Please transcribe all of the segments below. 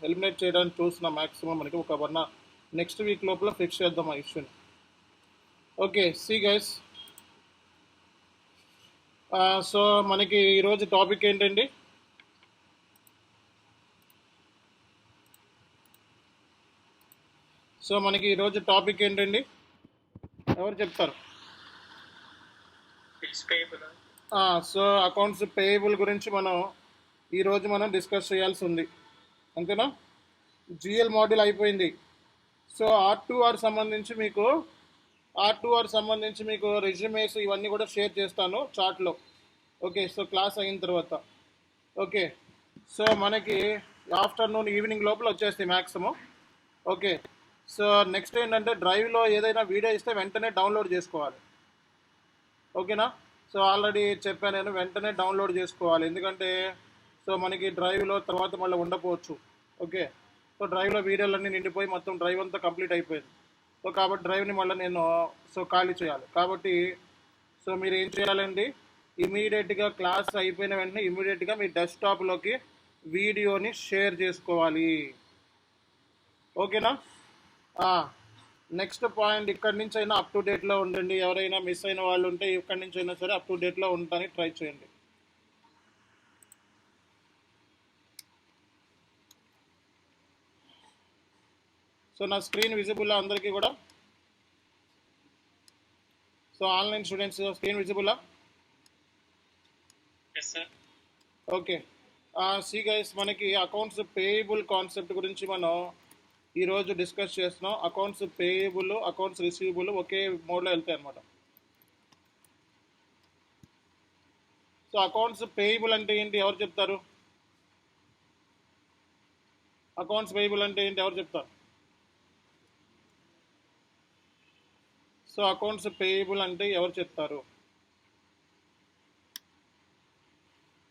Eliminate చేయడానికి చూస్తున్నాం. Maximum మనకి ఒక 1 నెక్స్ట్ వీక్ లోపల ఫిక్స్ చేద్దాం ఆ ఇష్యూని. Okay, see guys. సో మనకి ఈరోజు టాపిక్ ఏంటండి? సో మనకి ఈరోజు టాపిక్ ఏంటండి? ఎవరు చెప్తారు? సో అకౌంట్స్ పేయబుల్ గురించి ఈరోజు మనం డిస్కస్ చేయాల్సి ఉంది, అంతేనా? జిఎల్ మాడ్యూల్ అయిపోయింది. సో R2R సంబంధించి మీకు రెజ్యూమేస్ ఇవన్నీ కూడా షేర్ చేస్తాను చాట్లో. ఓకే, సో క్లాస్ అయిన తర్వాత. ఓకే, సో మనకి ఆఫ్టర్నూన్ ఈవినింగ్ లోపల వచ్చేస్తాయి మ్యాక్సిమం. ఓకే, సో నెక్స్ట్ ఏంటంటే డ్రైవ్లో ఏదైనా వీడియో ఇస్తే వెంటనే డౌన్లోడ్ చేసుకోవాలి. ఓకేనా? సో ఆల్రెడీ చెప్పాను నేను, వెంటనే డౌన్లోడ్ చేసుకోవాలి. ఎందుకంటే సో మనకి డ్రైవ్లో తర్వాత మళ్ళీ ఉండకపోవచ్చు. ఓకే, సో డ్రైవ్లో వీడియోలన్నీ నిండిపోయి మొత్తం డ్రైవ్ అంతా కంప్లీట్ అయిపోయింది. సో కాబట్టి డ్రైవ్ని మళ్ళీ నేను ఖాళీ చేయాలి. కాబట్టి సో మీరు ఏం చేయాలండి, ఇమీడియట్గా క్లాస్ అయిపోయిన వెంటనే ఇమీడియట్గా మీ డెస్క్టాప్లోకి వీడియోని షేర్ చేసుకోవాలి. ఓకేనా? నెక్స్ట్ పాయింట్, ఇక్కడి నుంచి అయినా అప్ టు డేట్లో ఉండండి. ఎవరైనా మిస్ అయిన వాళ్ళు ఉంటే ఇక్కడి నుంచి అయినా సరే అప్ టు డేట్లో ఉండడానికి ట్రై చేయండి. సో నా స్క్రీన్ విజిబుల్లా అందరికీ కూడా? సో ఆన్లైన్ స్టూడెంట్స్ స్క్రీన్ విజిబుల్లా? ఓకే, సి గైస్, మనకి అకౌంట్స్ పేయబుల్ కాన్సెప్ట్ గురించి మనం ఈరోజు డిస్కస్ చేస్తున్నాం. అకౌంట్స్ పేయబుల్, అకౌంట్స్ రిసీవబుల్ ఒకే మోడ్లో వెళ్తాయి అనమాట. సో అకౌంట్స్ పేయబుల్ అంటే ఏంటి, ఎవరు చెప్తారు? అకౌంట్స్ పేయబుల్ అంటే ఏంటి, ఎవరు చెప్తారు? సో అకౌంట్స్ పేయబుల్ అంటే ఎవరు చెప్తారు?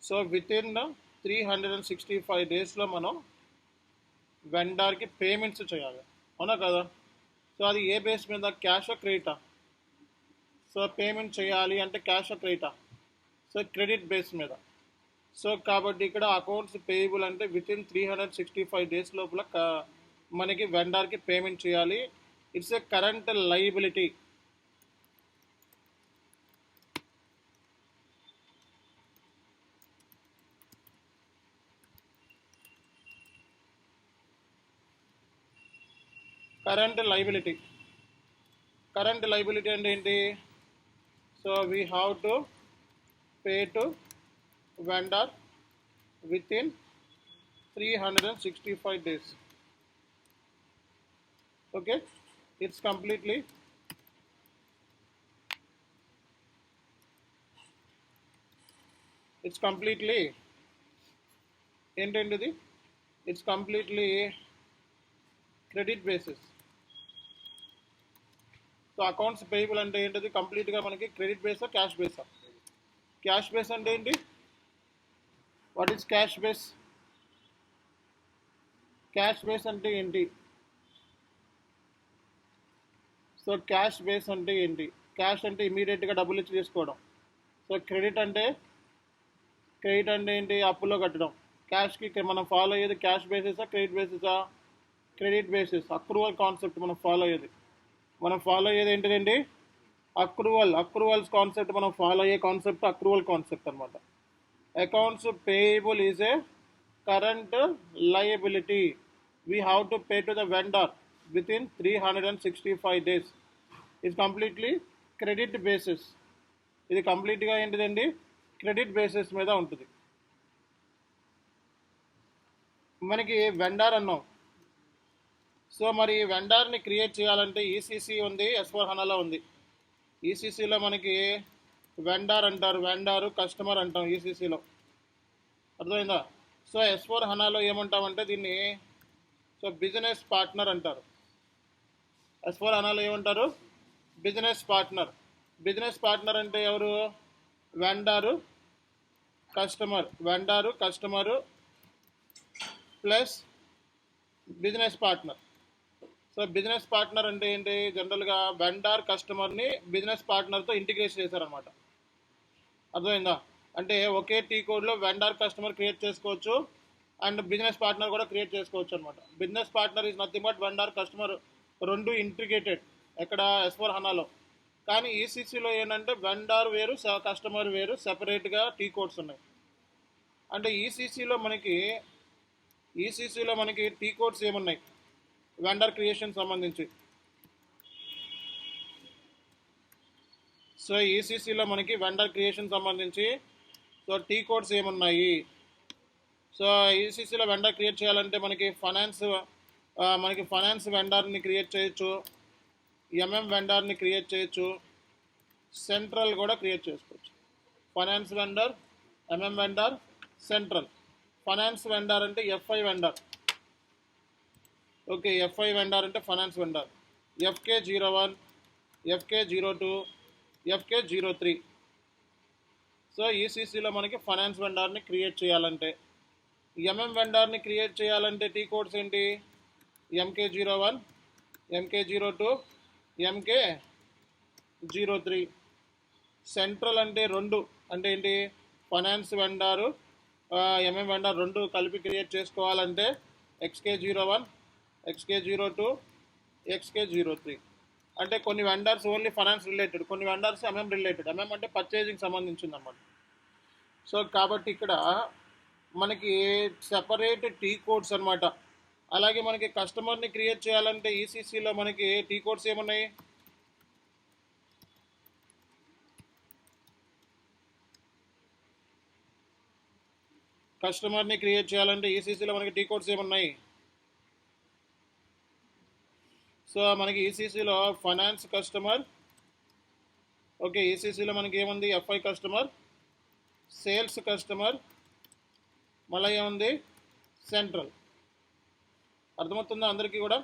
సో వితిన్ 365 డేస్లో మనం వెండర్కి పేమెంట్స్ చేయాలి, అవునా కదా? సో అది ఏ బేస్ మీద? క్యాష్ క్రెడిటా? సో పేమెంట్ చేయాలి అంటే క్యాష్ క్రెడిటా? సో క్రెడిట్ బేస్ మీద. సో కాబట్టి ఇక్కడ అకౌంట్స్ పేయబుల్ అంటే వితిన్ 365 డేస్ లోపల మనకి వెండర్కి పేమెంట్ చేయాలి. It's a current liability. Current liability అంటే ఏంటి? So we have to pay to vendor within 365 days. Okay, it's completely ఏంటండి? It's completely credit basis. So accounts payable అంటే ఏంటిది? కంప్లీట్గా మనకి క్రెడిట్ బేసా, క్యాష్ బేసా? క్యాష్ బేస్ అంటే ఏంటి? What is cash base? Cash base అంటే ఏంటి? సో క్యాష్ బేస్ అంటే ఏంటి? క్యాష్ అంటే ఇమీడియట్గా డబ్బులు ఇచ్చి తీసుకోవడం. సో క్రెడిట్ అంటే ఏంటి? అప్పులో కట్టడం. క్యాష్కి మనం ఫాలో అయ్యేది క్యాష్ బేసిసా, క్రెడిట్ బేసిసా? Credit basis. అక్రూవల్ కాన్సెప్ట్ మనం ఫాలో అయ్యేది ఏంటిదండి? అక్రూవల్స్ కాన్సెప్ట్ మనం ఫాలో అయ్యే కాన్సెప్ట్ అక్రూవల్ కాన్సెప్ట్ అనమాట. Accounts payable is a current liability. We have to pay to the vendor within 365 days. ఇది కంప్లీట్లీ క్రెడిట్ బేసిస్. ఇది కంప్లీట్గా ఏంటిదండి? క్రెడిట్ బేసిస్ మీద ఉంటుంది. మనకి వెండర్ అన్నాం. సో మరి వెండర్ని క్రియేట్ చేయాలంటే ఈసీసీ ఉంది, S/4HANAలో ఉంది. ఈసీసీలో మనకి వెండర్ అంటారు, వెండరు కస్టమర్ అంటాం ఈసీసీలో, అర్థమైందా? సో S/4HANAలో ఏమంటామంటే దీన్ని సో బిజినెస్ పార్ట్నర్ అంటారు. S/4HANAలో ఏమంటారు? Business partner. బిజినెస్ పార్ట్నర్ అంటే ఎవరు? Vendor customer plus business partner. So business partner అంటే ఏంటి? జనరల్గా వెండర్ కస్టమర్ని బిజినెస్ పార్ట్నర్తో ఇంటిగ్రేట్ చేశారనమాట, అర్థమైందా? అంటే ఒకే టీ కోడ్లో వెండర్ కస్టమర్ క్రియేట్ చేసుకోవచ్చు, అండ్ బిజినెస్ పార్ట్నర్ కూడా క్రియేట్ చేసుకోవచ్చు అనమాట. Business partner is nothing but vendor customer రెండు ఇంటిగ్రేటెడ్ ఎక్కడ S/4HANAలో. కానీ ఈసీసీలో ఏంటంటే వెండర్ వేరు కస్టమర్ వేరు సెపరేట్గా టీ కోడ్స్ ఉన్నాయి. అంటే ఈసీసీలో మనకి టీ కోడ్స్ ఏమున్నాయి వెండర్ క్రియేషన్ సంబంధించి. సో ఈసీసీలో మనకి వెండర్ క్రియేషన్ సంబంధించి సో టీ కోడ్స్ ఏమున్నాయి. సో ఈసీసీలో వెండర్ క్రియేట్ చేయాలంటే మనకి ఫైనాన్స్ వెండర్ని క్రియేట్ చేయొచ్చు, ఎంఎం వెండర్ని క్రియేట్ చేయొచ్చు, సెంట్రల్ కూడా క్రియేట్ చేసుకోవచ్చు. Finance vendor, MM vendor, central. Finance vendor అంటే FI vendor. Okay, FI vendor అంటే finance vendor. FK01, FK02, FK03. So ఈసీసీలో మనకి ఫైనాన్స్ వెండర్ని క్రియేట్ చేయాలంటే, ఎంఎం వెండర్ని క్రియేట్ చేయాలంటే టీ కోడ్స్ ఏంటి MK01, MK02, MK03. సెంట్రల్ అంటే రెండు అంటే ఏంటి ఫైనాన్స్ వెండరు ఎంఎం వెండర్ రెండు కలిపి క్రియేట్ చేసుకోవాలంటే XK01, XK02, XK03. అంటే కొన్ని వెండర్స్ ఓన్లీ ఫైనాన్స్ రిలేటెడ్, కొన్ని వెండర్స్ ఎంఎం రిలేటెడ్. ఎంఎం అంటే పర్చేజింగ్ సంబంధించింది అన్నమాట. సో కాబట్టి ఇక్కడ మనకి సెపరేట్ టీ కోడ్స్ అనమాట. అలాగే మనకి కస్టమర్ని క్రియేట్ చేయాలంటే ఈసీసీలో మనకి టీ కోడ్స్ ఏమున్నాయి, కస్టమర్ని క్రియేట్ చేయాలంటే ఈసీసీలో మనకి టీ కోడ్స్ ఏమున్నాయి. సో మనకి ఈసీసీలో ఫైనాన్స్ కస్టమర్, ఓకే, ఈసీసీలో మనకి ఏముంది ఎఫ్ఐ కస్టమర్, సేల్స్ కస్టమర్, మళ్ళీ ఏముంది సెంట్రల్. అర్థమవుతుందా అందరికీ కూడా.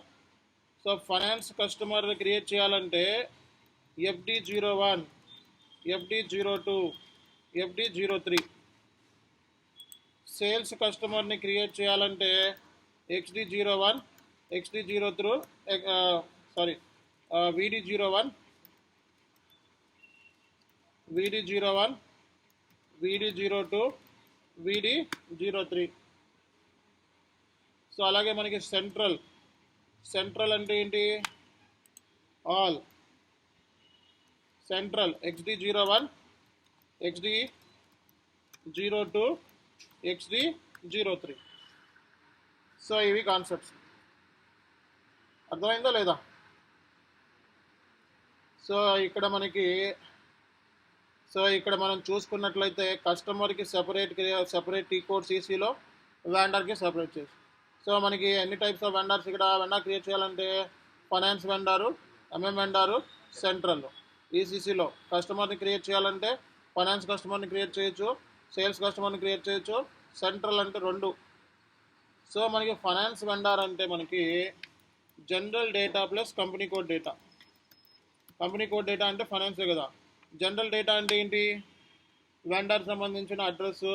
సో ఫైనాన్స్ కస్టమర్ క్రియేట్ చేయాలంటే FD01, FD02, FD03. సేల్స్ కస్టమర్ని క్రియేట్ చేయాలంటే XD01, XD03, VD01, VD01, VD02, VD03. So అలాగే మనకి సెంట్రల్ అంటే ఏంటి all. Central XD01, XD02, XD03. So ఇవి కాన్సెప్ట్స్. అర్థమైందా లేదా. సో ఇక్కడ మనం చూసుకున్నట్లయితే కస్టమర్కి సెపరేట్ టీ కోడ్ ఈసీలో, వెండర్కి సెపరేట్ చేసి. సో మనకి ఎన్ని టైప్స్ ఆఫ్ వెండర్స్ ఇక్కడ వెండర్ క్రియేట్ చేయాలంటే finance vendor, MM vendor, central. ఈసీసీలో కస్టమర్ని క్రియేట్ చేయాలంటే ఫైనాన్స్ కస్టమర్ని క్రియేట్ చేయొచ్చు, సేల్స్ కస్టమర్ని క్రియేట్ చేయొచ్చు, సెంట్రల్ అంటే రెండు. సో మనకి ఫైనాన్స్ వెండర్ అంటే మనకి general data plus company code data. Company code data అంటే ఫైనాన్సే కదా. జనరల్ డేటా అంటే ఏంటి వెండర్ సంబంధించిన address,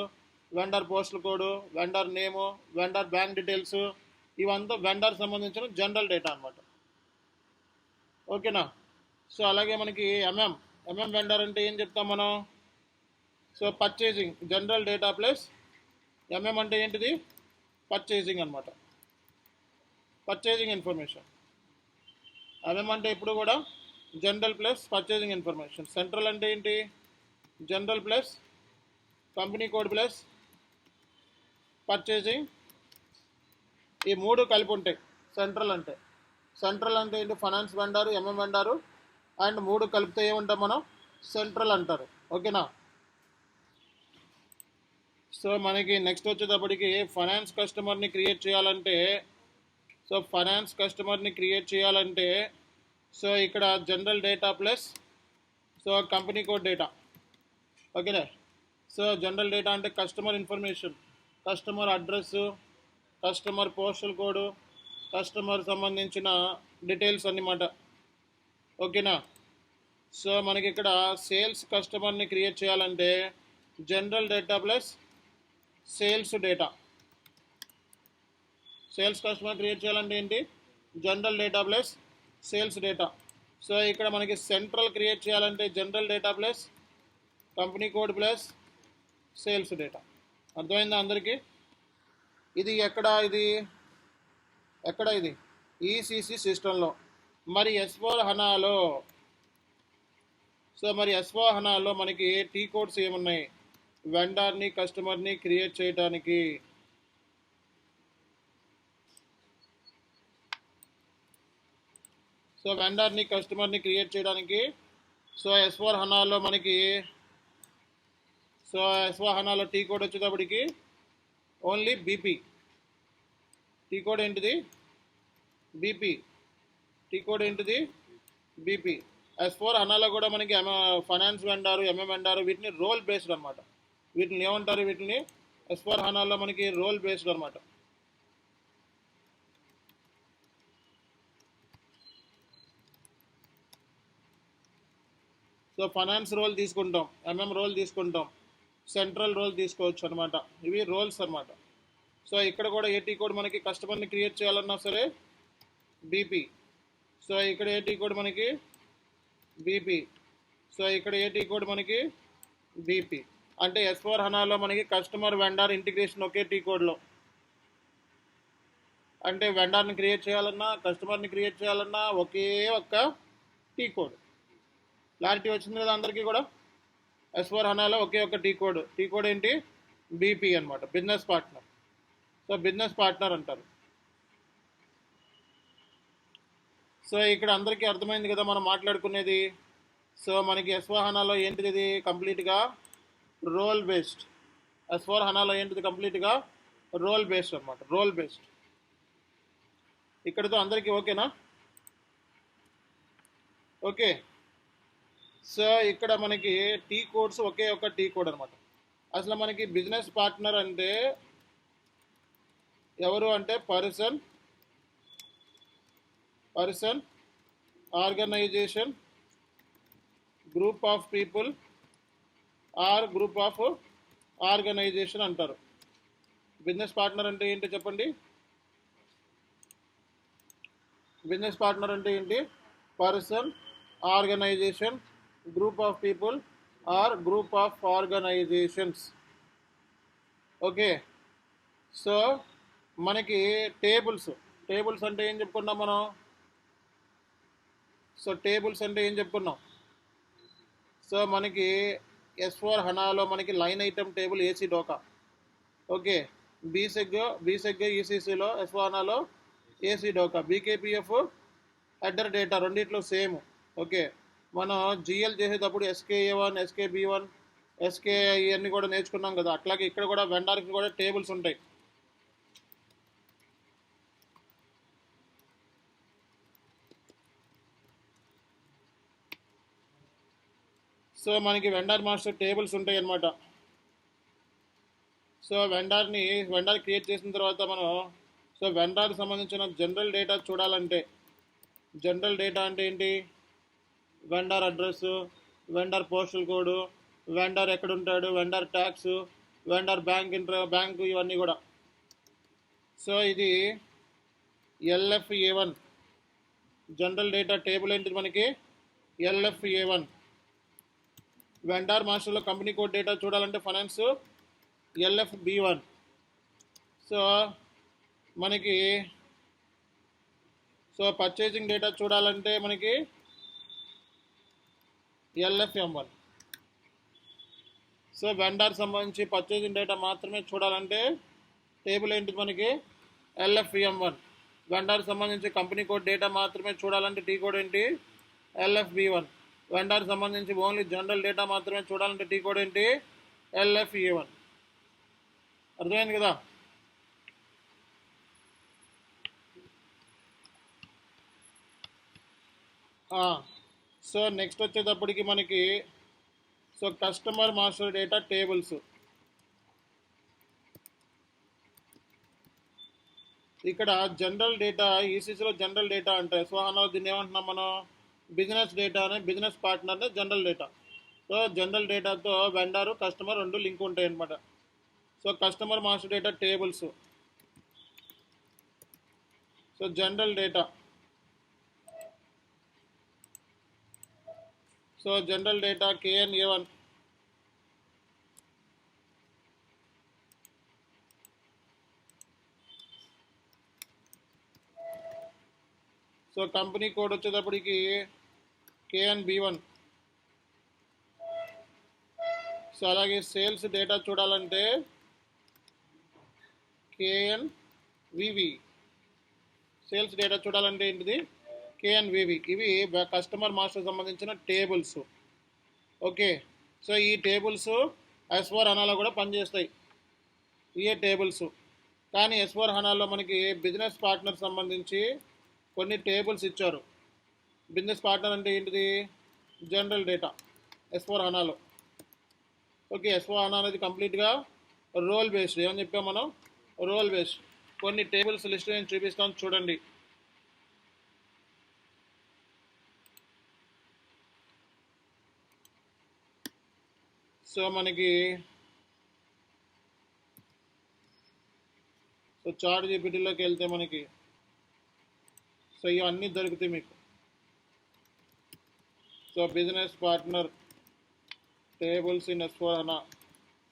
vendor postal code, vendor name, vendor bank details, ఇవంతా వెండర్ సంబంధించిన జనరల్ డేటా అనమాట. ఓకేనా. సో అలాగే మనకి ఎంఎం వెండర్ అంటే ఏం చెప్తాం మనం. So purchasing, general data plus MM అంటే ఏంటిది పర్చేజింగ్ అనమాట, పర్చేజింగ్ ఇన్ఫర్మేషన్. ఎంఎం అంటే ఇప్పుడు కూడా general plus purchasing information. Central అంటే ఏంటి general plus company code plus purchasing, ఈ మూడు కలిపి ఉంటాయి సెంట్రల్ అంటే. సెంట్రల్ అంటే ఏంటి finance vendor, MM vendor, and మూడు కలిపితే ఏముంటాం మనం సెంట్రల్ అంటారు. ఓకేనా. సో మనకి నెక్స్ట్ వచ్చేటప్పటికి ఫైనాన్స్ కస్టమర్ని క్రియేట్ చేయాలంటే సో ఇక్కడ general data plus so company code data. ఓకేనా. సో జనరల్ డేటా అంటే customer information, customer address, customer postal code, customer సంబంధించిన డీటెయిల్స్ అన్నమాట. ఓకేనా. సో మనకి ఇక్కడ సేల్స్ కస్టమర్ని క్రియేట్ చేయాలంటే general data plus sales data. Sales customer create చేయాలంటే ఏంటి general data plus sales data. So ఇక్కడ మనకి సెంట్రల్ క్రియేట్ చేయాలంటే general data plus company code plus sales data. అర్థమైందా అందరికీ. ఇది ఎక్కడ ఇది ఈసీసీ సిస్టంలో. మరి S4 హనాలో మనకి టీ కోడ్స్ ఏమున్నాయి? వెండర్ని కస్టమర్ని క్రియేట్ చేయడానికి. సో వెండర్ని కస్టమర్ని క్రియేట్ చేయడానికి S4 హనాలో మనకి S4 హనాలో టీ కోడ్ వచ్చేటప్పటికి ఓన్లీ బీపీ. టీ కోడ్ ఏంటిది? బీపీ. టీ కోడ్ ఏంటిది? బీపీ. S4 హనాలో కూడా మనకి ఫైనాన్స్ వెండారు, ఎంఎం వెండారు, వీటిని రోల్ బేస్డ్ అనమాట. వీటిని ఏమంటారు? వీటిని S4 హనాలో మనకి రోల్ బేస్డ్ అనమాట. సో ఫైనాన్స్ రోల్ తీసుకుంటాం, ఎంఎం రోల్ తీసుకుంటాం, సెంట్రల్ రోల్ తీసుకోవచ్చు అనమాట. ఇవి రోల్స్ అనమాట. సో ఇక్కడ కూడా ఏటీ కోడ్ మనకి కస్టమర్ని క్రియేట్ చేయాలన్నా సరే బీపీ. సో ఇక్కడ ఏటీ కోడ్ మనకి బీపీ. సో ఇక్కడ ఏటీ కోడ్ మనకి బీపీ. అంటే S4 హనాలో మనకి కస్టమర్ వెండార్ ఇంటిగ్రేషన్ ఒకే టీ కోడ్లో. అంటే వెండార్ని క్రియేట్ చేయాలన్నా కస్టమర్ని క్రియేట్ చేయాలన్నా ఒకే ఒక్క టీ కోడ్. క్లారిటీ వచ్చింది కదా అందరికీ కూడా? S4 హనాలో ఒకే ఒక్క టీ కోడ్. టీ కోడ్ ఏంటి? బీపీ అనమాట, business partner. So business partner అంటారు. సో ఇక్కడ అందరికీ అర్థమైంది కదా మనం మాట్లాడుకునేది. సో మనకి S4 హనాలో ఏంటిది? ఇది కంప్లీట్గా రోల్ బేస్డ్. S4 హనాలో ఏంటిది? కంప్లీట్గా రోల్ బేస్డ్ అనమాట. Role based. ఇక్కడితో అందరికీ ఓకేనా? ఓకే. సో ఇక్కడ మనకి టీ కోడ్స్ ఒకే ఒక టీ కోడ్ అనమాట. అసలు మనకి బిజినెస్ పార్ట్నర్ అంటే ఎవరు అంటే person, organization, group of people or group of organization అంటారు. బిజినెస్ పార్ట్నర్ అంటే ఏంటి చెప్పండి? బిజినెస్ పార్ట్నర్ అంటే ఏంటి? Person, organization, group of people or group of organizations. Okay. So మనకి టేబుల్స్ అంటే ఏం చెప్పుకున్నాం మనం? సో టేబుల్స్ అంటే ఏం చెప్పుకున్నాం? సో మనకి S4 హనాలో మనకి line item table ACDOCA. Okay. BSEG ఈసీసీలో S4 హనాలో ACDOCA. BKPF header data రెండిట్లో సేమ్. ఓకే. మనం జిఎల్ చేసేటప్పుడు SKA1, SKB1, SK ఇవన్నీ కూడా నేర్చుకున్నాం కదా. అట్లాగే ఇక్కడ కూడా వెండర్కి కూడా టేబుల్స్ ఉంటాయి. సో మనకి వెండర్ మాస్టర్ టేబుల్స్ ఉంటాయి అన్నమాట. సో వెండర్ క్రియేట్ చేసిన తర్వాత మనం వెండర్కి సంబంధించిన జనరల్ డేటా చూడాలంటే, జనరల్ డేటా అంటే ఏంటి? Vendor address, vendor postal code, vendor ఎక్కడ ఉంటాడు, వెండర్ ట్యాక్స్, వెండర్ బ్యాంకు, ఇవన్నీ కూడా. సో ఇది LFA1 జనరల్ డేటా టేబుల్ ఏంటిది మనకి? LFA1. వెండర్ మాస్టర్లో కంపెనీ కోడ్ డేటా చూడాలంటే ఫైనాన్స్ LFB1. సో మనకి పర్చేసింగ్ డేటా చూడాలంటే మనకి LFM1. సో వెండర్ సంబంధించి పర్చేసింగ్ డేటా మాత్రమే చూడాలంటే టేబుల్ ఏంటిది మనకి? LFM1. వెండర్ సంబంధించి కంపెనీ కోడ్ డేటా మాత్రమే చూడాలంటే టీ కోడ్ ఏంటి? LFB1. వెండర్ సంబంధించి ఓన్లీ జనరల్ డేటా మాత్రమే చూడాలంటే టీ కోడ్ ఏంటి? LFA1. అర్థమైంది కదా? సో నెక్స్ట్ వచ్చేటప్పటికి మనకి కస్టమర్ మాస్టర్ డేటా టేబుల్స్. ఇక్కడ జనరల్ డేటా ఈసీసీలో జనరల్ డేటా అంటే దీన్ని ఏమంటున్నాం మనం? బిజినెస్ డేటానే, బిజినెస్ పార్ట్నర్నే జనరల్ డేటా. సో జనరల్ డేటాతో వెండర్ కస్టమర్ రెండు లింక్ ఉంటాయి అన్నమాట. So customer master data tables. So general data. So general data KNA1. So company code వచ్చేటప్పటికి KNB1. సో అలాగే సేల్స్ డేటా చూడాలంటే KNVV. సేల్స్ డేటా చూడాలంటే ఏంటిది? KNVV. ఇవి కస్టమర్ మాస్టర్ సంబంధించిన టేబుల్స్. ఓకే, సో ఈ టేబుల్స్ S/4HANAలో కూడా పనిచేస్తాయి, ఇవే టేబుల్స్. కానీ S/4HANAలో మనకి బిజినెస్ పార్ట్నర్ సంబంధించి కొన్ని టేబుల్స్ ఇచ్చారు. బిజినెస్ పార్ట్నర్ అంటే ఏంటిది? General data S/4HANAలో. ఓకే, S/4HANA అనేది కంప్లీట్గా రోల్ బేస్డ్. ఏమని చెప్పాం మనం? Role based. కొన్ని టేబుల్స్ లిస్ట్ నేను చూపిస్తాను చూడండి. సో మనకి చాట్ జీపీటీలోకి వెళ్తే మనకి సో ఇవన్నీ దొరుకుతాయి మీకు. So business partner tables in S/4HANA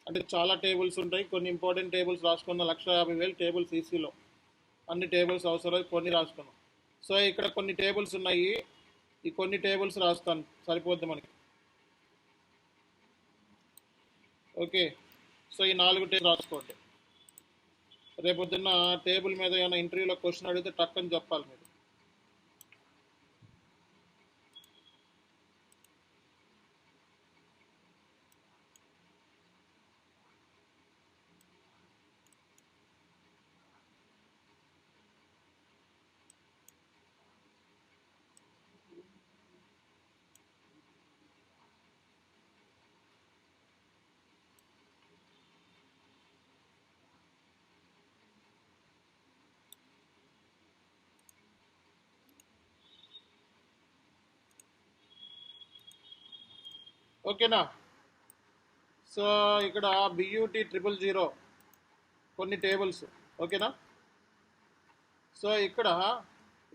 అంటే చాలా టేబుల్స్ ఉంటాయి. కొన్ని ఇంపార్టెంట్ టేబుల్స్ రాసుకున్న 1,50,000 టేబుల్స్ ఈసీలో. అన్ని టేబుల్స్ అవసరం, కొన్ని రాసుకున్నాం. సో ఇక్కడ కొన్ని టేబుల్స్ ఉన్నాయి, ఈ కొన్ని టేబుల్స్ రాస్తాను సరిపోద్ది మనకి. ఓకే, సో ఈ 4 టేబుల్ రాసుకోండి. రేపొద్దున్న టేబుల్ మీద ఏమైనా ఇంటర్వ్యూలో క్వశ్చన్ అడిగితే టక్కని చెప్పాలి మీరు. ఓకేనా? సో ఇక్కడ BUT000 కొన్ని టేబుల్స్. ఓకేనా? సో ఇక్కడ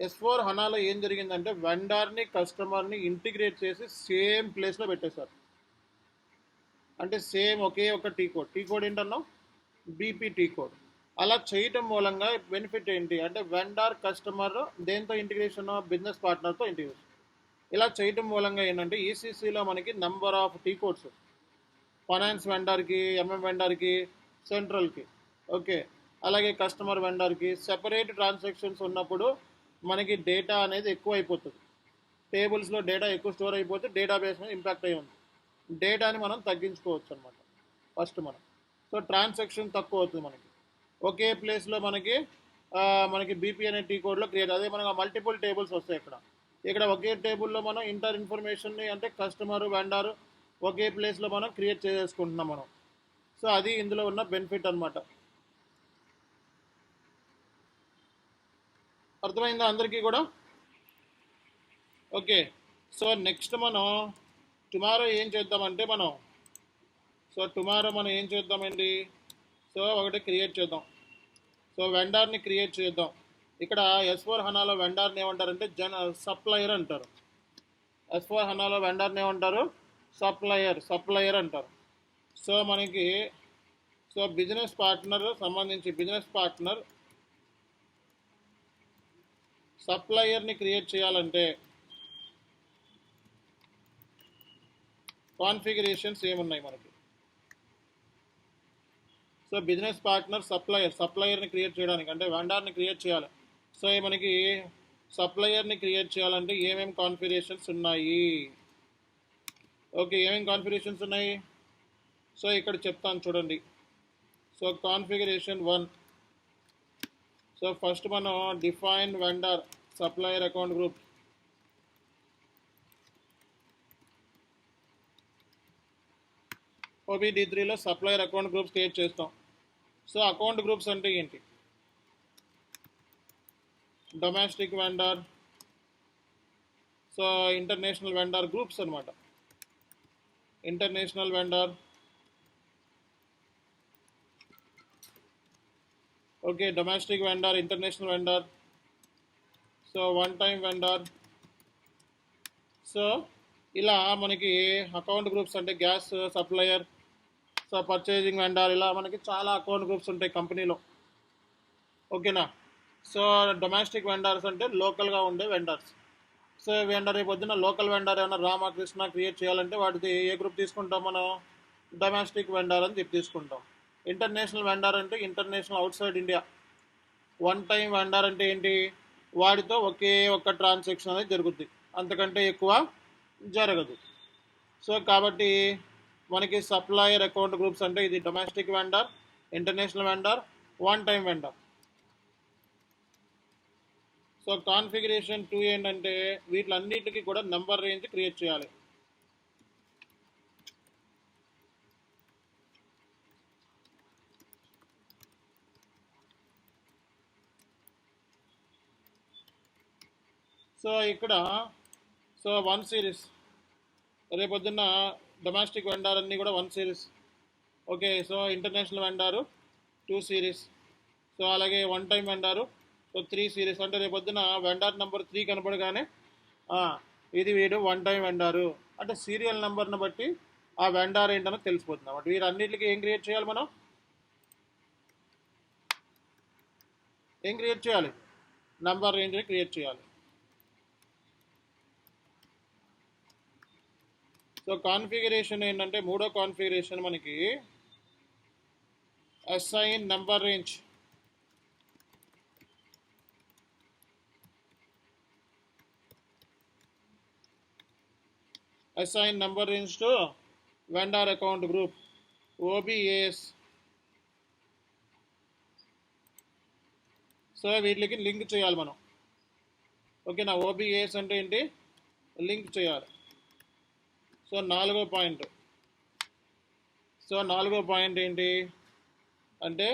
S/4HANAలో ఏం జరిగిందంటే వెండర్ని కస్టమర్ని ఇంటిగ్రేట్ చేసి సేమ్ ప్లేస్లో పెట్టేశారు. అంటే సేమ్ ఒకే ఒక టీ కోడ్ ఏంటన్నావు? BPT code. అలా చేయటం మూలంగా బెనిఫిట్ ఏంటి అంటే వెండర్ కస్టమర్ దేంతో ఇంటిగ్రేషన్? బిజినెస్ పార్ట్నర్తో ఇంటిగ్రేషన్. ఇలా చేయటం మూలంగా ఏంటంటే ఈసీసీలో మనకి number of T codes, finance వెండర్కి, MM వెండర్కి, సెంట్రల్కి, ఓకే, అలాగే కస్టమర్ వెండర్కి సెపరేట్ ట్రాన్సాక్షన్స్ ఉన్నప్పుడు మనకి డేటా అనేది ఎక్కువ అయిపోతుంది. టేబుల్స్లో డేటా ఎక్కువ స్టోర్ అయిపోతే డేటాబేస్ మీద ఇంపాక్ట్ అయ్యి ఉంది. డేటాని మనం తగ్గించుకోవచ్చు అనమాట ఫస్ట్ మనం. సో ట్రాన్సాక్షన్ తక్కువ అవుతుంది మనకి. ఒకే ప్లేస్లో మనకి BP అనే టీ కోడ్లో క్రియేట్. అదే మనకు మల్టిపుల్ టేబుల్స్ వస్తాయి ఇక్కడ ఒకే టేబుల్లో మనం ఇంటర్ ఇన్ఫర్మేషన్ని అంటే కస్టమర్ వెండర్ ఒకే ప్లేస్లో మనం క్రియేట్ చేసుకుంటున్నాం మనం. సో అది ఇందులో ఉన్న బెనిఫిట్ అనమాట. అర్థమైందా అందరికీ కూడా? ఓకే, సో నెక్స్ట్ మనం టుమారో ఏం చేద్దామంటే టుమారో మనం ఏం చేద్దామండి? సో ఒకటి క్రియేట్ చేద్దాం. సో వెండర్ని క్రియేట్ చేద్దాం. ఇక్కడ S/4HANAలో వెండర్ని ఏమంటారంటే సప్లయర్ అంటారు. S/4HANAలో వెండర్ని ఏమంటారు? సప్లయర్ అంటారు. సో మనకి బిజినెస్ పార్ట్నర్ సంబంధించి బిజినెస్ పార్ట్నర్ సప్లయర్ని క్రియేట్ చేయాలంటే కాన్ఫిగరేషన్స్ ఏమున్నాయి మనకి? సో బిజినెస్ పార్ట్నర్ సప్లయర్ని క్రియేట్ చేయడానికి అంటే వెండర్ని క్రియేట్ చేయాలి. సో మనకి సప్లయర్ని క్రియేట్ చేయాలంటే ఏమేమి కాన్ఫిగరేషన్స్ ఉన్నాయి? ఓకే, ఏమేమి కాన్ఫిగరేషన్స్ ఉన్నాయి? సో ఇక్కడ చెప్తాను చూడండి. So configuration 1. సో ఫస్ట్ మనం define vendor supplier account group. OBD3లో సప్లయర్ అకౌంట్ గ్రూప్స్ క్రియేట్ చేస్తాం. సో అకౌంట్ గ్రూప్స్ అంటే ఏంటి? Domestic vendor, so international vendor groups అనమాట. International vendor, okay, domestic vendor, international vendor, so one time vendor. So ఇలా మనకి account groups అంటే gas supplier, so purchasing vendor, ఇలా మనకి చాలా అకౌంట్ గ్రూప్స్ ఉంటాయి కంపెనీలో. ఓకేనా? సో డొమెస్టిక్ వెండర్స్ అంటే లోకల్గా ఉండే వెండర్స్. సో వెండర్ రేపు పొద్దున్న లోకల్ వెండర్ ఏమైనా రామకృష్ణ క్రియేట్ చేయాలంటే వాటిది ఏ గ్రూప్ తీసుకుంటాం మనం? డొమెస్టిక్ వెండర్ అని చెప్పి తీసుకుంటాం. ఇంటర్నేషనల్ వెండర్ అంటే international out side India. One time vendor అంటే ఏంటి? వాడితో ఒకే ఒక్క ట్రాన్సాక్షన్ అనేది జరుగుద్ది, అంతకంటే ఎక్కువ జరగదు. సో కాబట్టి మనకి సప్లయర్ అకౌంట్ గ్రూప్స్ అంటే ఇది domestic vendor, international vendor, one time vendor. So configuration 2 ఏంటంటే వీటిలన్నిటికీ కూడా నెంబర్ రేంజ్ క్రియేట్ చేయాలి. సో ఇక్కడ సో 1 సిరీస్, రేపొద్దున్న డొమెస్టిక్ వెండర్ అన్నీ కూడా 1 series. Okay, so international vendor 2 series. So అలాగే one time vendor so 3 series. అంటే రేపొద్దున వెండార్ నెంబర్ 3 కనపడగానే ఇది వీడు వన్ టైం వెండారు అంటే సీరియల్ నెంబర్ని బట్టి ఆ వెండార్ ఏంటనో తెలిసిపోతుంది అన్నమాట. వీరన్నిటికీ ఏం క్రియేట్ చేయాలి మనం? ఏం క్రియేట్ చేయాలి? నెంబర్ రేంజ్ని క్రియేట్ చేయాలి. సో కాన్ఫిగరేషన్ ఏంటంటే మూడో కాన్ఫిగరేషన్ మనకి assign number range. Assign number range to vendor account group OBAS. So వీటికి లింక్ చేయాలి మనం. ఓకేనా? OBAS అంటే ఏంటి? లింక్ చేయాలి. సో నాలుగో పాయింట్ ఏంటి అంటే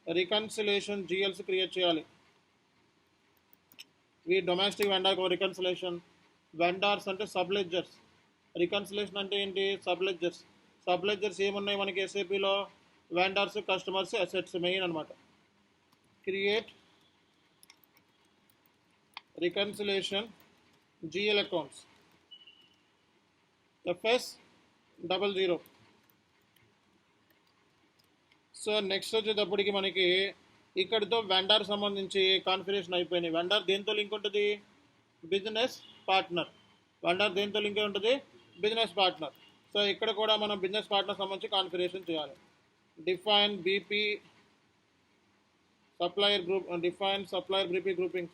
రికన్సిలేషన్ GLs క్రియేట్ చేయాలి. ఈ డొమెస్టిక్ వెండర్కి రికన్సిలేషన్, వెండర్స్ అంటే సబ్లెడ్జర్స్, రికన్సిలేషన్ అంటే ఏంటి? సబ్లెడ్జర్స్. సబ్లెడ్జర్స్ ఏమున్నాయి మనకి SAPలో? వెండర్స్, కస్టమర్స్, అసెట్స్ మెయిన్ అనమాట. Create reconciliation GL accounts FS00. So next వచ్చేటప్పటికి మనకి ఇక్కడితో వెండర్ సంబంధించి కాన్ఫిగరేషన్ అయిపోయినాయి. వెండర్ దేంతో లింక్ ఉంటుంది? Business partner. వెండర్ దేంతో లింక్ ఉంటుంది? Business partner. సో ఇక్కడ కూడా మనం బిజినెస్ పార్ట్నర్ సంబంధించి కాన్ఫిగరేషన్ చేయాలి. Define BP supplier group, define supplier BP grouping.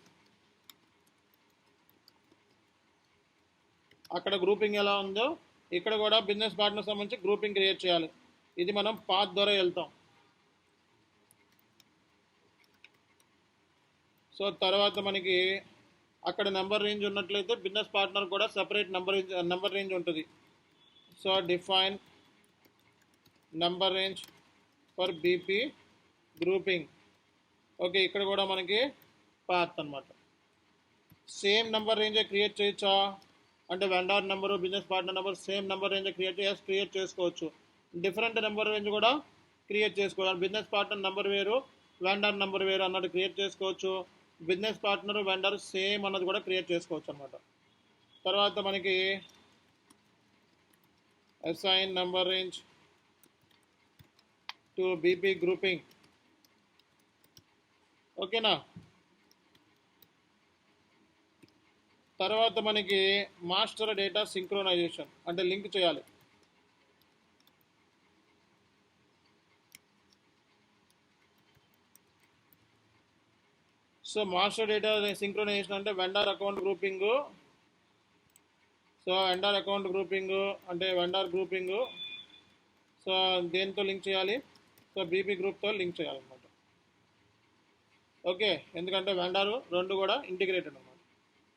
అక్కడ గ్రూపింగ్ ఎలా ఉందో ఇక్కడ కూడా బిజినెస్ పార్ట్నర్ సంబంధించి గ్రూపింగ్ క్రియేట్ చేయాలి. ఇది మనం పాత్ ద్వారా వెళ్తాం. సో తర్వాత మనకి అక్కడ నెంబర్ రేంజ్ ఉన్నట్లయితే బిజినెస్ పార్ట్నర్ కూడా సెపరేట్ నెంబర్ రేంజ్ ఉంటుంది. So define number range for BP grouping. Okay, ఇక్కడ కూడా మనకి పాత్ అనమాట. సేమ్ నెంబర్ రేంజే క్రియేట్ చేయొచ్చా అంటే vendor number, business partner number same number range create చేసుకోవచ్చు. డిఫరెంట్ నెంబర్ రేంజ్ కూడా క్రియేట్ చేసుకోవాలి. బిజినెస్ పార్ట్నర్ నెంబర్ వేరు, వెండర్ నెంబర్ వేరు అన్నది క్రియేట్ చేసుకోవచ్చు. బిజినెస్ పార్ట్నర్, వెండర్ సేమ్ అన్నది కూడా క్రియేట్ చేసుకోవచ్చు అనమాట. తర్వాత మనకి assign number range to BP grouping. ఓకేనా? తర్వాత మనకి మాస్టర్ డేటా సింక్రోనైజేషన్ అంటే లింక్ చేయాలి. సో మాస్టర్ డేటా సింక్రోనైజేషన్ అంటే vendor account grouping. So vendor account grouping అంటే వెండర్ గ్రూపింగ్ సో దేంతో లింక్ చేయాలి? సో BP గ్రూప్తో లింక్ చేయాలన్నమాట. ఓకే, ఎందుకంటే వెండర్ రెండు కూడా ఇంటిగ్రేటెడ్ అన్నమాట.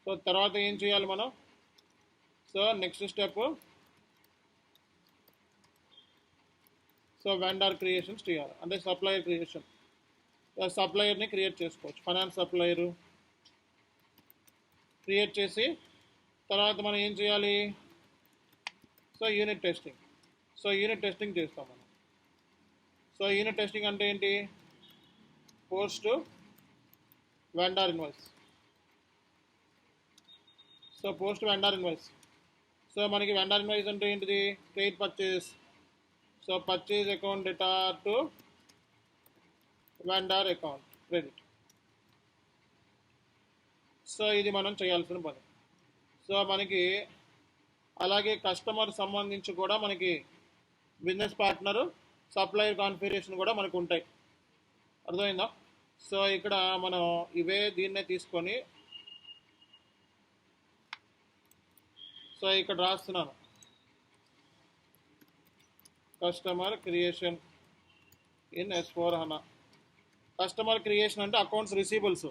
సో తర్వాత ఏం చేయాలి మనం? So next step so vendor creations చేయాలి అంటే సప్లయర్ క్రియేషన్. సప్లయర్ని క్రియేట్ చేసుకోవచ్చు. ఫైనాన్స్ సప్లయరు క్రియేట్ చేసి తర్వాత మనం ఏం చేయాలి? So unit testing. So unit testing చేస్తాం మనం. సో యూనిట్ టెస్టింగ్ అంటే ఏంటి? Post vendor invoice. So post vendor invoice. So మనకి వెండర్ ఇన్వాయిస్ అంటే ఏంటిది? Credit purchase. So purchase account data to vendor account credit. So ఇది మనం చేయాల్సిన పని. సో మనకి అలాగే కస్టమర్ సంబంధించి కూడా మనకి బిజినెస్ పార్ట్నరు సప్లయర్ కాన్ఫిగరేషన్ కూడా మనకు ఉంటాయి. అర్థమైందా? సో ఇక్కడ మనం దీన్నే తీసుకొని సో ఇక్కడ రాస్తున్నాను customer creation in S/4HANA. Customer creation అంటే అకౌంట్స్ రిసీవబుల్స్,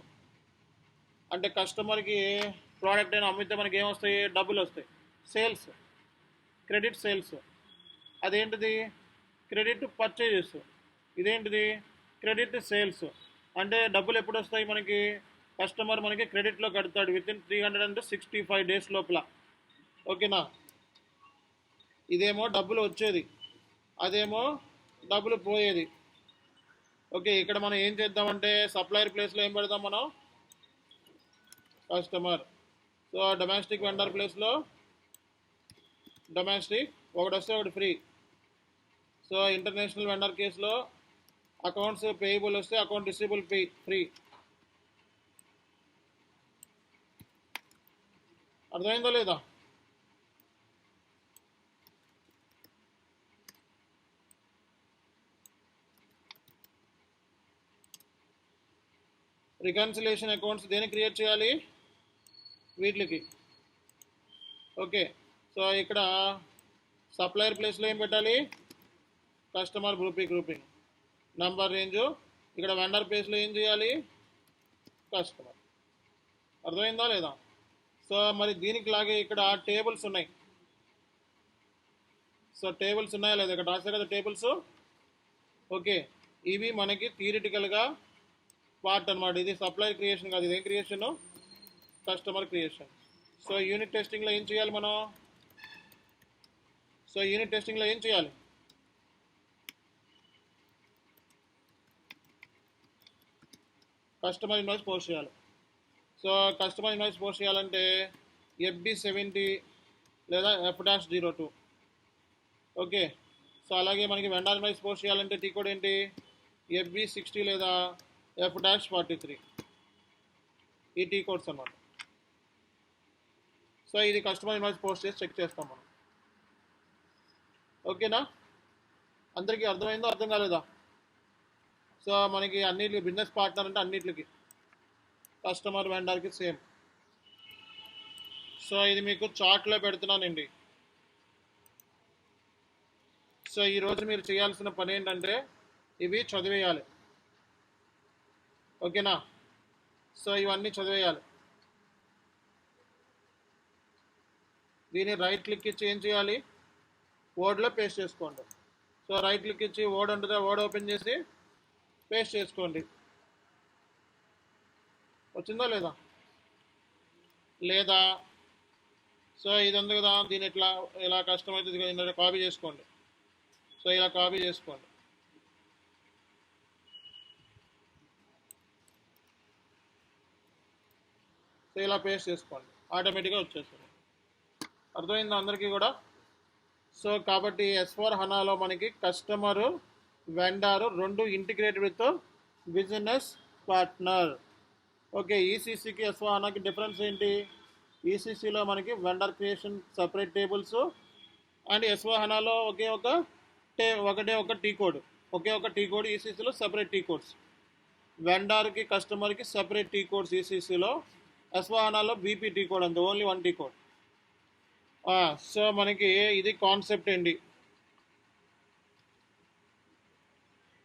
అంటే కస్టమర్కి ప్రోడక్ట్ అయినా అమ్మితే మనకి ఏమొస్తాయి? డబ్బులు వస్తాయి. Sales, credit sales. అదేంటిది? Credit purchases. ఇదేంటిది? Credit sales. అంటే డబ్బులు ఎప్పుడు వస్తాయి మనకి? కస్టమర్ మనకి క్రెడిట్లో కడతాడు వితిన్ 365 డేస్ లోపల. ఓకేనా? ఇదేమో డబ్బులు వచ్చేది, అదేమో డబ్బులు పోయేది. ఓకే, ఇక్కడ మనం ఏం చేద్దామంటే సప్లయర్ ప్లేస్లో ఏం పెడదాం మనం? కస్టమర్. సో డొమెస్టిక్ వెండర్ ప్లేస్లో డొమెస్టిక్, ఒకటి వస్తే ఒకటి ఫ్రీ. సో ఇంటర్నేషనల్ వెండర్ కేసులో అకౌంట్స్ పేయబుల్ వస్తే అకౌంట్ రిసీవబుల్ ఫ్రీ. అర్థమైందో లేదా? రికన్సిలేషన్ అకౌంట్స్ దేనికి క్రియేట్ చేయాలి? వీటికి. ఓకే, సో ఇక్కడ సప్లయర్ ప్లేస్లో ఏం పెట్టాలి? Customer grouping number range. ఇక్కడ వెండర్ ప్లేస్లో ఏం చేయాలి? కస్టమర్. అర్థమైందా లేదా? సో మరి దీనికి లాగే ఇక్కడ టేబుల్స్ ఉన్నాయి. సో టేబుల్స్ ఉన్నాయా లేదా? ఇక్కడ రాశారు కదా టేబుల్స్. ఓకే, ఇవి మనకి థియరిటికల్గా పార్ట్ అనమాట. ఇది సప్లయర్ క్రియేషన్ కాదు, ఇదేం creation? Customer creation. So unit టెస్టింగ్లో ఏం చేయాలి మనం? కస్టమర్ ఇన్వాయిస్ పోస్ట్ చేయాలి. సో కస్టమర్ ఇన్వాయిస్ పోస్ట్ చేయాలంటే FB70 లేదా F-02. ఓకే, సో అలాగే మనకి వెండర్ ఇన్వాయిస్ పోస్ట్ చేయాలంటే టీ కోడ్ ఏంటి? FB60 లేదా F-43. ఈ టీ కోడ్స్ అన్నమాట. సో ఇది కస్టమర్ ఇన్వాయిస్ పోస్ట్ చేసి చెక్ చేస్తాం మనం. ఓకేనా? అందరికీ అర్థమైందో అర్థం కాలేదా? సో మనకి అన్నిటికి బిజినెస్ పార్ట్నర్ అంటే అన్నిటికి, కస్టమర్ వెండర్కి సేమ్. సో ఇది మీకు చార్ట్లో పెడుతున్నానండి. సో ఈరోజు మీరు చేయాల్సిన పని ఏంటంటే ఇవి చదివేయాలి. ఓకేనా? సో ఇవన్నీ చదివేయాలి. దీన్ని రైట్ క్లిక్ ఇచ్చి ఏం చేయాలి? వర్డ్లో పేస్ట్ చేసుకోండి. సో రైట్ క్లిక్ ఇచ్చి వర్డ్ ఉంటుంది, వర్డ్ ఓపెన్ చేసి పేస్ట్ చేసుకోండి. వచ్చిందా లేదా? సో ఇది ఉంది కదా, దీన్ని ఇలా కష్టమైతే కాపీ చేసుకోండి. సో ఇలా కాపీ చేసుకోండి. సో ఇలా పేస్ట్ చేసుకోండి, ఆటోమేటిక్గా వచ్చేస్తుంది. అర్థమైందా అందరికీ కూడా? సో కాబట్టి S/4HANAలో మనకి కస్టమరు వెండరు రెండు integrated with business partner. Okay, ఈసీసీకి S/4HANAకి డిఫరెన్స్ ఏంటి? ఈసీసీలో మనకి vendor creation separate tables, and S/4HANAలో ఒకటే ఒక టీ కోడ్, ఈసీసీలో సపరేట్ టీ కోడ్స్. వెండర్కి కస్టమర్కి సపరేట్ టీ కోడ్స్ ఈసీసీలో. S/4HANAలో బీపీ టీ కోడ్ అంతే, only one T code. So మనకి ఇది కాన్సెప్ట్ అండి.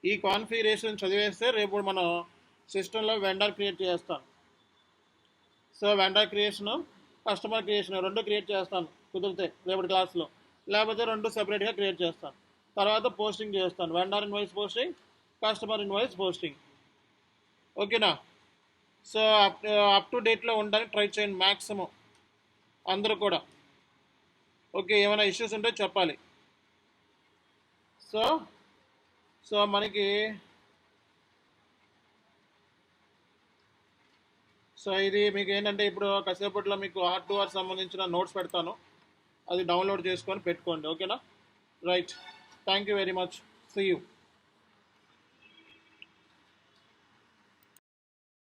ఈ కాన్ఫిగరేషన్ చదివేస్తే రేపు మనం సిస్టంలో వెండర్ క్రియేట్ చేస్తాం. So vendor creation, customer creation రెండు క్రియేట్ చేస్తాను కుదిరితే రేపటి క్లాస్లో, లేకపోతే రెండు సపరేట్గా క్రియేట్ చేస్తాను. తర్వాత పోస్టింగ్ చేస్తాను, vendor invoice posting, customer invoice posting. ఓకేనా? సో అప్ టు డేట్లో ఉండడానికి ట్రై చేయండి మ్యాక్సిమం అందరూ కూడా. ఓకే, ఏమైనా ఇష్యూస్ ఉంటే చెప్పాలి. సో మనకి ఇది మీకు ఏంటంటే ఇప్పుడు కాసేపట్లో మీకు R2R సంబంధించిన నోట్స్ పెడతాను, అది డౌన్లోడ్ చేసుకొని పెట్టుకోండి. ఓకేనా? Right, thank you very much, see you.